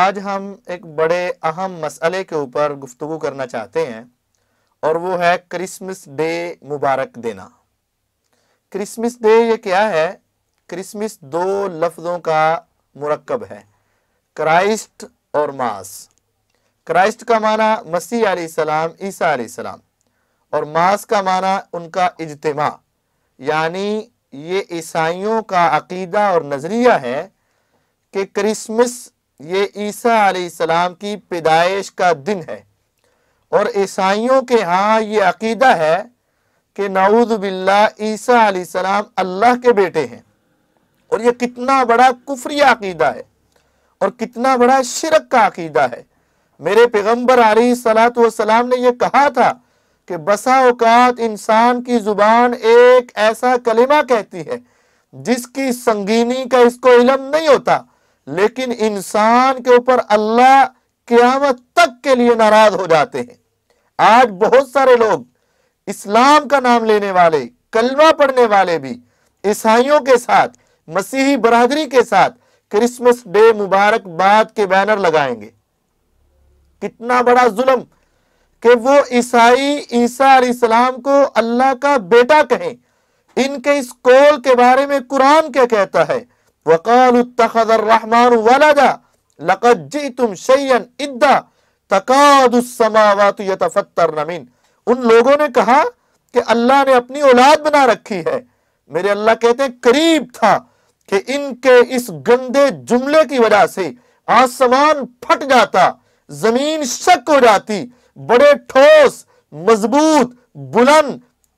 آج ہم ایک بڑے اہم مسئلے کے اوپر گفتگو کرنا چاہتے ہیں، اور وہ ہے کرسمس ڈے مبارک دینا۔ کرسمس ڈے یہ کیا ہے؟ کرسمس دو لفظوں کا مرکب ہے، کرائسٹ اور ماس۔ کرائسٹ کا معنی مسیح علیہ السلام، عیسیٰ علیہ السلام، اور ماس کا معنی ان کا اجتماع، یعنی یہ عیسائیوں کا عقیدہ اور نظریہ ہے کہ کرسمس یہ عیسیٰ علیہ السلام کی پیدائش کا دن ہے، اور عیسائیوں کے ہاں یہ عقیدہ ہے کہ نعوذ باللہ عیسیٰ علیہ السلام اللہ کے بیٹے ہیں۔ اور یہ کتنا بڑا کفری عقیدہ ہے اور کتنا بڑا شرک کا عقیدہ ہے۔ میرے پیغمبر علیہ الصلوۃ والسلام نے یہ کہا تھا کہ بسا اوقات انسان کی زبان ایک ایسا کلمہ کہتی ہے جس کی سنگینی کا اس کو علم نہیں ہوتا، لیکن انسان کے اوپر اللہ قیامت تک کے لیے ناراض ہو جاتے ہیں۔ آج بہت سارے لوگ اسلام کا نام لینے والے، کلمہ پڑھنے والے بھی عیسائیوں کے ساتھ، مسیحی برادری کے ساتھ کرسمس ڈے مبارک باد کے بینر لگائیں گے۔ کتنا بڑا ظلم کہ وہ عیسائی عیسیٰ علیہ السلام کو اللہ کا بیٹا کہیں۔ ان کے اس قول کے بارے میں قرآن کیا کہتا ہے؟ وَقَالُوا اتَّخَذَ الرَّحْمَنُ وَلَدًا لَقَدْ جِئْتُمْ شَيْئًا إِدًّا تَكَادُ السَّمَاوَاتُ يَتَفَطَّرْنَ مِنْهُ۔ ان لوگوں نے کہا کہ اللہ نے اپنی اولاد بنا رکھی ہے۔ میرے اللہ کہتے ہیں قریب تھا کہ ان کے اس گندے جملے کی وجہ سے آسمان پھٹ جاتا، زمین شک ہو جاتی، بڑے ٹھوس، مضبوط، بلند،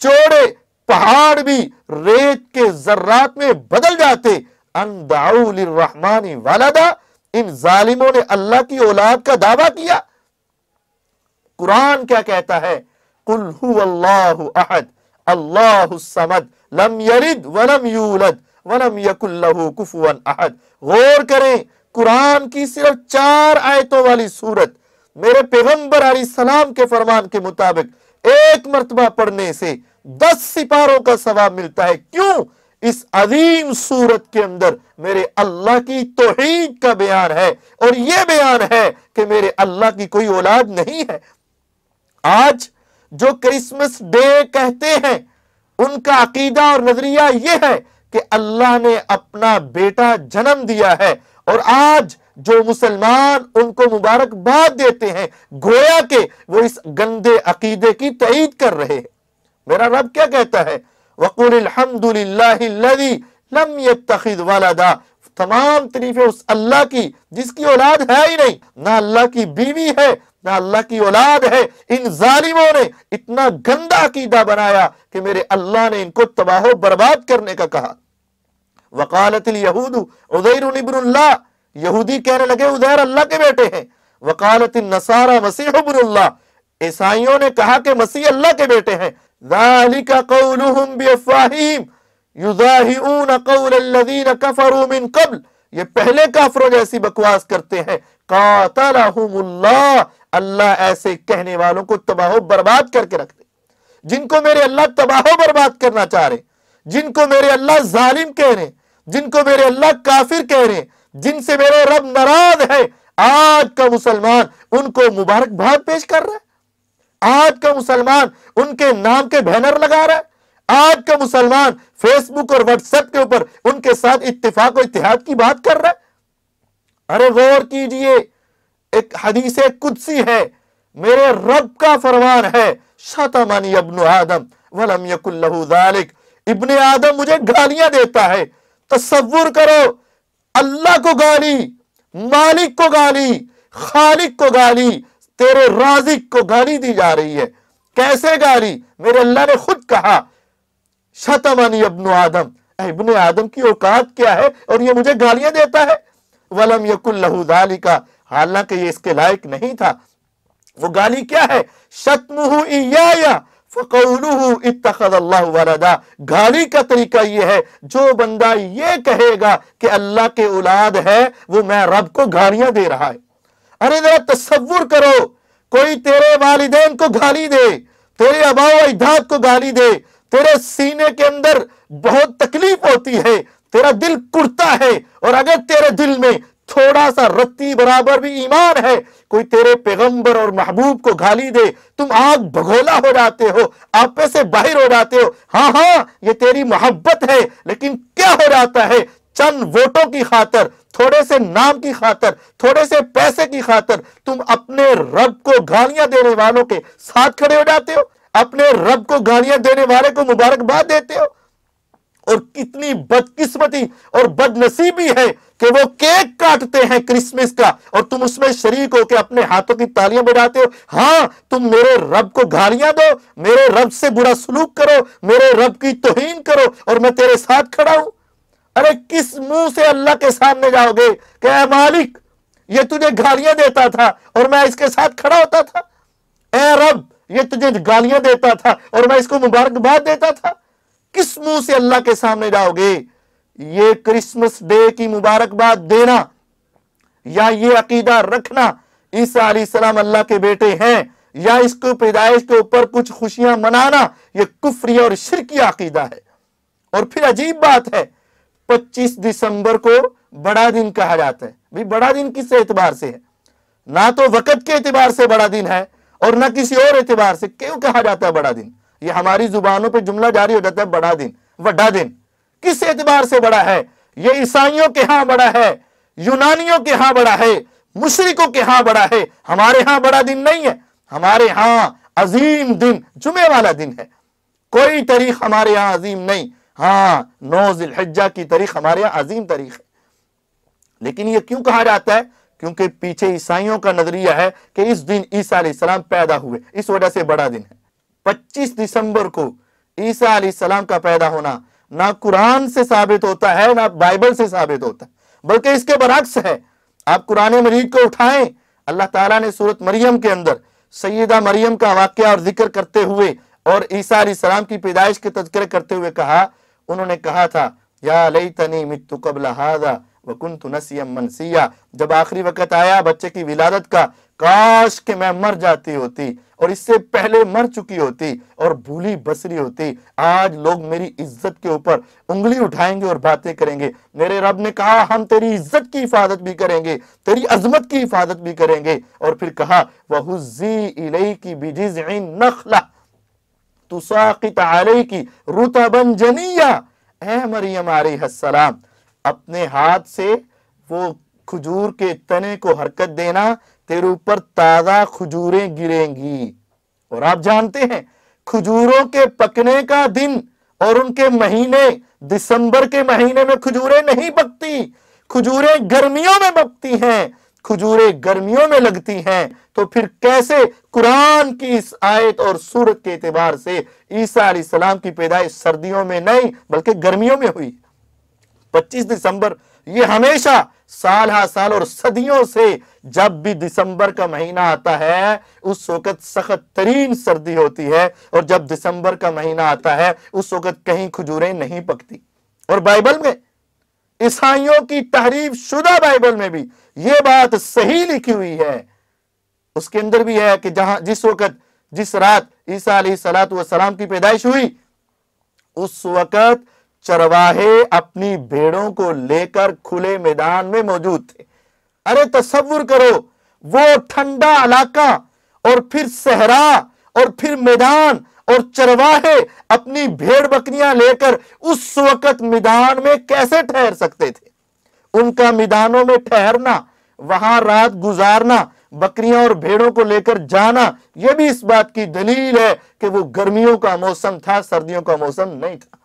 چوڑے پہاڑ بھی ریت کے ذرات میں بدل جاتے۔ ان دعوا للرحمن ولدا، ان ظالموں نے اللہ کی اولاد کا دعویٰ کیا۔ قرآن کیا کہتا ہے؟ قل هو اللہ احد اللہ الصمد لم یلد ولم یولد ولم یکن لہ کفوا احد۔ غور کریں، قرآن کی صرف 4 آیتوں والی سورت میرے پیغمبر علیہ السلام کے فرمان کے مطابق ایک مرتبہ پڑھنے سے 10 سپاروں کا ثواب ملتا ہے۔ کیوں؟ اس عظیم سورت کے اندر میرے اللہ کی توحید کا بیان ہے، اور یہ بیان ہے کہ میرے اللہ کی کوئی اولاد نہیں ہے۔ آج جو کرسمس ڈے کہتے ہیں، ان کا عقیدہ اور نظریہ یہ ہے کہ اللہ نے اپنا بیٹا جنم دیا ہے، اور آج جو مسلمان ان کو مبارکباد دیتے ہیں گویا کہ وہ اس گندے عقیدے کی تائید کر رہے ہیں۔ میرا رب کیا کہتا ہے؟ وَقُلِ الْحَمْدُ لِلَّهِ الَّذِي لَمْ يَتَّخِذْ وَلَدًا۔ تمام تعریفیں اس اللہ کی جس کی اولاد ہے ہی نہیں، نہ اللہ کی بیوی ہے نہ اللہ کی اولاد ہے۔ ان ظالموں نے اتنا گندا عقیدہ بنایا کہ میرے اللہ نے ان کو تباہ و برباد کرنے کا کہا۔ وقالت اليہود عزیر ابن اللہ، یہودی کہنے لگے عزیر اللہ کے بیٹے ہیں۔ وقالت النصارى مسیح ابن اللہ، عیسائیوں نے کہا کہ مسیح اللہ کے بیٹے ہیں۔ ذالک قولهم بافواہہم یضاہئون قول الذین کفروا من قبل، یہ پہلے کافروں جیسی بکواس کرتے ہیں۔ قاتلہم اللہ، اللہ ایسے کہنے والوں کو تباہ و برباد کر کے رکھ دے۔ جن کو میرے اللہ تباہ و برباد کرنا چاہ رہے، جن کو میرے اللہ ظالم کہہ رہے، جن کو میرے اللہ کافر کہہ رہے، جن سے میرے رب ناراض ہے، آج کا مسلمان ان کو مبارکباد پیش کر رہا ہے۔ آج کا مسلمان ان کے نام کے بینر لگا رہا ہے۔ آج کا مسلمان فیس بک اور واٹس ایپ کے اوپر ان کے ساتھ اتفاق و اتحاد کی بات کر رہا ہے۔ ارے غور کیجئے، ایک حدیث قدسی ہے، میرے رب کا فرمان ہے، شتمنی ابن آدم ولم یکن لہ ذالک، ابن آدم مجھے گالیاں دیتا ہے۔ تصور کرو، اللہ کو گالی، مالک کو گالی، خالق کو گالی، تیرے رازق کو گالی دی جا رہی ہے۔ کیسے گالی؟ میرے اللہ نے خود کہا شتمنی ابن آدم، ابن آدم کی اوقات کیا ہے اور یہ مجھے گالیاں دیتا ہے۔ ولم یکن لہ ذالک، حالانکہ یہ اس کے لائق نہیں تھا۔ وہ گالی کیا ہے؟ شتمہ ایایا فقولہ اتخذ اللہ ولدا۔ گالی کا طریقہ یہ ہے، جو بندہ یہ کہے گا کہ اللہ کے اولاد ہے، وہ میں رب کو گالیاں دے رہا ہے۔ ارے ذرا تصور کرو، کوئی تیرے والدین کو گالی دے، تیرے آباء و اجداد کو گالی دے، تیرے سینے کے اندر بہت تکلیف ہوتی ہے، تیرا دل کڑتا ہے، اور اگر تیرے دل میں थोड़ा सा रत्ती बराबर भी ईमान है, कोई तेरे पैगंबर और महबूब को गाली दे, तुम आग भगोला हो जाते हो, आपे से बाहर हो जाते हो। हाँ हाँ, ये तेरी मोहब्बत है, लेकिन क्या हो जाता है, चंद वोटों की खातर, थोड़े से नाम की खातर, थोड़े से पैसे की खातर तुम अपने रब को गालियां देने वालों के साथ खड़े हो जाते हो, अपने रब को गालियां देने वाले को मुबारकबाद देते हो। और कितनी बदकिस्मती और बदनसीबी है कि वो केक काटते हैं क्रिसमस का और तुम उसमें शरीक हो के अपने हाथों की तालियां बजाते हो। हाँ, तुम मेरे रब को गालियां दो, मेरे रब से बुरा सलूक करो, मेरे रब की तौहीन करो और मैं तेरे साथ खड़ा हूं। अरे किस मुंह से अल्लाह के सामने जाओगे कि ऐ मालिक, ये तुझे गालियां देता था और मैं इसके साथ खड़ा होता था। ऐ रब, ये तुझे गालियां देता था और मैं इसको मुबारकबाद देता था। किस मुंह से अल्लाह के सामने जाओगे? ये क्रिसमस डे की मुबारकबाद देना या ये अकीदा रखना ईसा अलैहिस्सलाम अल्लाह के बेटे हैं या इसको पैदाइश के ऊपर कुछ खुशियां मनाना, ये कुफ्री और शिरकी अकीदा है। और फिर अजीब बात है, 25 दिसंबर को बड़ा दिन कहा जाता है। भाई बड़ा दिन किस एतबार से है? ना तो वक़्त के एतबार से बड़ा दिन है और ना किसी और एतबार से। क्यों कहा जाता है बड़ा दिन? ये हमारी जुबानों पे जुमला जारी हो जाता है, बड़ा दिन, बड़ा दिन। किस एतबार से बड़ा है? ये ईसाइयों के यहां बड़ा है, यूनानियों के यहां बड़ा है, मुशरिकों के यहां बड़ा है। हमारे यहां बड़ा दिन नहीं है। हमारे यहां अजीम दिन जुमे वाला दिन है। कोई तारीख हमारे यहां अजीम नहीं। हाँ, 9 ज़िलहिज्जा की तारीख हमारे यहां अजीम तारीख है। लेकिन ये क्यों कहा जाता है? क्योंकि पीछे ईसाइयों का नजरिया है कि इस दिन ईसा अलैहिस्सलाम पैदा हुए, इस वजह से बड़ा दिन है। 25 दिसंबर को ईसा अलैहिस्सलाम का पैदा होना ना कुरान से साबित होता है, ना बाइबल से साबित होता है, बल्कि इसके बरअक्स है। आप कुरान मजीद को उठाएं, अल्लाह ताला ने सूरत मरियम के अंदर सैयदा मरियम का वाकया और जिक्र करते हुए और ईसा अलैहिस्सलाम की पैदाइश के तज़किरा करते हुए कहा, उन्होंने कहा था, या लैतनी मित्तु क़ब्ल हाज़ा व कुन्तु नसियम मनसिया। जब आखिरी वक्त आया बच्चे की विलादत का, काश कि मैं मर जाती होती और इससे पहले मर चुकी होती और भूली बसरी होती। आज लोग मेरी इज्जत के ऊपर उंगली उठाएंगे और बातें करेंगे। मेरे रब ने कहा, हम तेरी इज्जत की हिफाजत भी करेंगे, तेरी अजमत की हिफाजत भी करेंगे। और फिर कहा, वहुज़्ज़ी इलैकी बिजिज़इन नख़ला तुसाक़ित अलैकी रुतबन जनिया। ऐ मरियम अलैहिस्सलाम, अपने हाथ से वो खजूर के तने को हरकत देना, तेरे ऊपर ताजा खजूरें गिरेंगी। और आप जानते हैं खजूरों के पकने का दिन और उनके महीने, दिसंबर के महीने में खजूरें नहीं पकती, खजूरें गर्मियों में पकती हैं, खजूरें गर्मियों में लगती हैं। तो फिर कैसे कुरान की इस आयत और सूरत के एतबार से ईसा अलैहिस्सलाम की पैदाइश सर्दियों में नहीं बल्कि गर्मियों में हुई? 25 दिसंबर ये हमेशा साल हा साल और सदियों से जब भी दिसंबर का महीना आता है उस वक्त सख्त तरीन सर्दी होती है, और जब दिसंबर का महीना आता है उस वक्त कहीं खजूरें नहीं पकती। और बाइबल में, ईसाइयों की तहरीफ शुदा बाइबल में भी ये बात सही लिखी हुई है। उसके अंदर भी है कि जहां जिस वक्त जिस रात ईसा अलैहिस्सलातु वस्सलाम की पैदाइश हुई उस वक्त चरवाहे अपनी भेड़ों को लेकर खुले मैदान में मौजूद थे। अरे तसव्वुर करो, वो ठंडा इलाका और फिर सहरा और फिर मैदान और चरवाहे अपनी भेड़ बकरियां लेकर उस वक्त मैदान में कैसे ठहर सकते थे? उनका मैदानों में ठहरना, वहां रात गुजारना, बकरियां और भेड़ों को लेकर जाना, यह भी इस बात की दलील है कि वो गर्मियों का मौसम था, सर्दियों का मौसम नहीं था।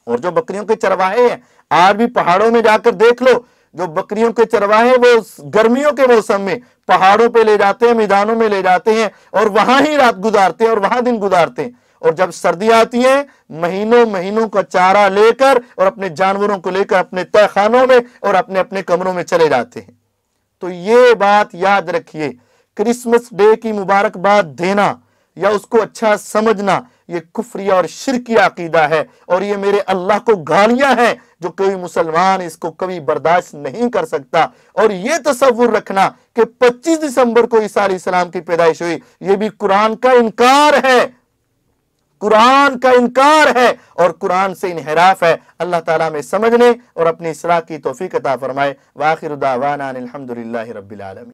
और जो बकरियों के चरवाहे हैं, आज भी पहाड़ों में जाकर देख लो, जो बकरियों के चरवाहे वो गर्मियों के मौसम में पहाड़ों पे ले जाते हैं, मैदानों में ले जाते हैं और वहां ही रात गुजारते हैं और वहां दिन गुजारते हैं। और जब सर्दी आती है महीनों महीनों का चारा लेकर और अपने जानवरों को लेकर अपने तहखानों में और अपने अपने कमरों में चले जाते हैं। तो ये बात याद रखिए, क्रिसमस डे की मुबारकबाद देना या उसको अच्छा समझना ये कुफ्री और शिरकी अकीदा है, और ये मेरे अल्लाह को गालियां हैं जो कोई मुसलमान इसको कभी बर्दाश्त नहीं कर सकता। और ये तसव्वुर रखना कि 25 दिसंबर को ईसा अलैहिस्सलाम की पैदाइश हुई, ये भी कुरान का इनकार है। قرآن کا انکار ہے اور قرآن سے انحراف ہے۔ اللہ تعالیٰ میں سمجھنے اور اپنی اصلاح کی توفیق عطا فرمائے۔ وآخر دعوانا الحمدللہ رب العالمین۔